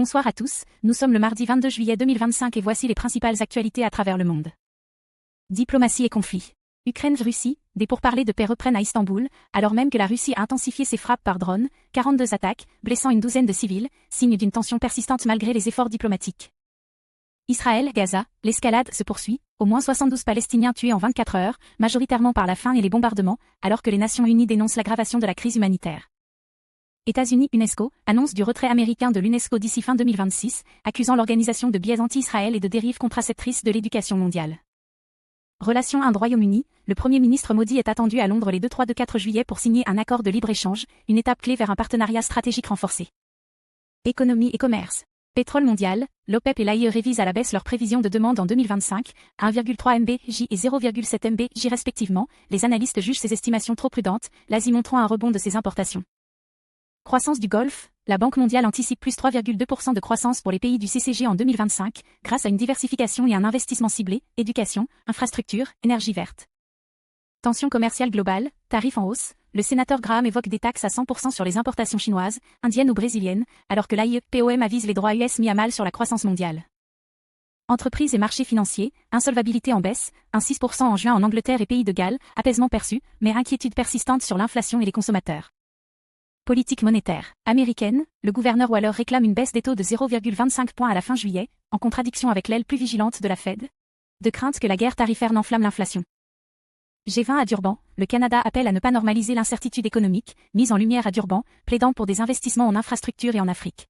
Bonsoir à tous, nous sommes le mardi 22 juillet 2025 et voici les principales actualités à travers le monde. Diplomatie et conflits. Ukraine-Russie, des pourparlers de paix reprennent à Istanbul, alors même que la Russie a intensifié ses frappes par drone, 42 attaques, blessant une douzaine de civils, signe d'une tension persistante malgré les efforts diplomatiques. Israël-Gaza, l'escalade se poursuit, au moins 72 Palestiniens tués en 24 heures, majoritairement par la faim et les bombardements, alors que les Nations Unies dénoncent l'aggravation de la crise humanitaire. États-Unis-UNESCO, annonce du retrait américain de l'UNESCO d'ici fin 2026, accusant l'organisation de biais anti-Israël et de dérives contraceptrices de l'éducation mondiale. Relations Inde-Royaume-Uni, le Premier ministre Modi est attendu à Londres les 2-3-4 juillet pour signer un accord de libre-échange, une étape clé vers un partenariat stratégique renforcé. Économie et commerce. Pétrole mondial, l'OPEP et l'AIE révisent à la baisse leurs prévisions de demande en 2025, 1,3 mbj et 0,7 mbj respectivement, les analystes jugent ces estimations trop prudentes, l'Asie montrant un rebond de ses importations. Croissance du Golfe, la Banque mondiale anticipe plus 3,2% de croissance pour les pays du CCG en 2025, grâce à une diversification et un investissement ciblé, éducation, infrastructure, énergie verte. Tension commerciale globale, tarifs en hausse, le sénateur Graham évoque des taxes à 100% sur les importations chinoises, indiennes ou brésiliennes, alors que l'AIE-POM avise les droits US mis à mal sur la croissance mondiale. Entreprises et marchés financiers, insolvabilité en baisse, 6% en juin en Angleterre et Pays de Galles, apaisement perçu, mais inquiétude persistante sur l'inflation et les consommateurs. Politique monétaire américaine, le gouverneur Waller réclame une baisse des taux de 0,25 points à la fin juillet, en contradiction avec l'aile plus vigilante de la Fed. De crainte que la guerre tarifaire n'enflamme l'inflation. G20 à Durban, le Canada appelle à ne pas normaliser l'incertitude économique, mise en lumière à Durban, plaidant pour des investissements en infrastructures et en Afrique.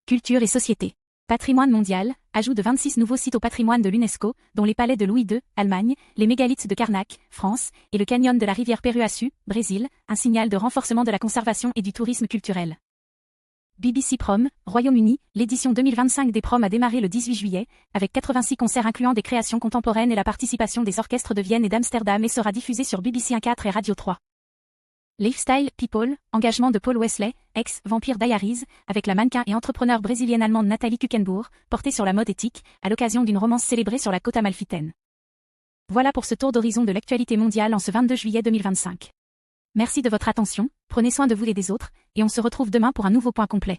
Culture et société. Patrimoine mondial, ajout de 26 nouveaux sites au patrimoine de l'UNESCO, dont les palais de Louis II, Allemagne, les mégalithes de Karnak, France, et le canyon de la rivière Peruaçu, Brésil, un signal de renforcement de la conservation et du tourisme culturel. BBC Prom, Royaume-Uni, l'édition 2025 des Prom a démarré le 18 juillet, avec 86 concerts incluant des créations contemporaines et la participation des orchestres de Vienne et d'Amsterdam et sera diffusée sur BBC 1/4 et Radio 3. Lifestyle, People, engagement de Paul Wesley, ex-Vampire Diaries, avec la mannequin et entrepreneur brésilienne-allemande Nathalie Kuchenbourg, portée sur la mode éthique, à l'occasion d'une romance célébrée sur la côte amalfitaine. Voilà pour ce tour d'horizon de l'actualité mondiale en ce 22 juillet 2025. Merci de votre attention, prenez soin de vous et des autres, et on se retrouve demain pour un nouveau point complet.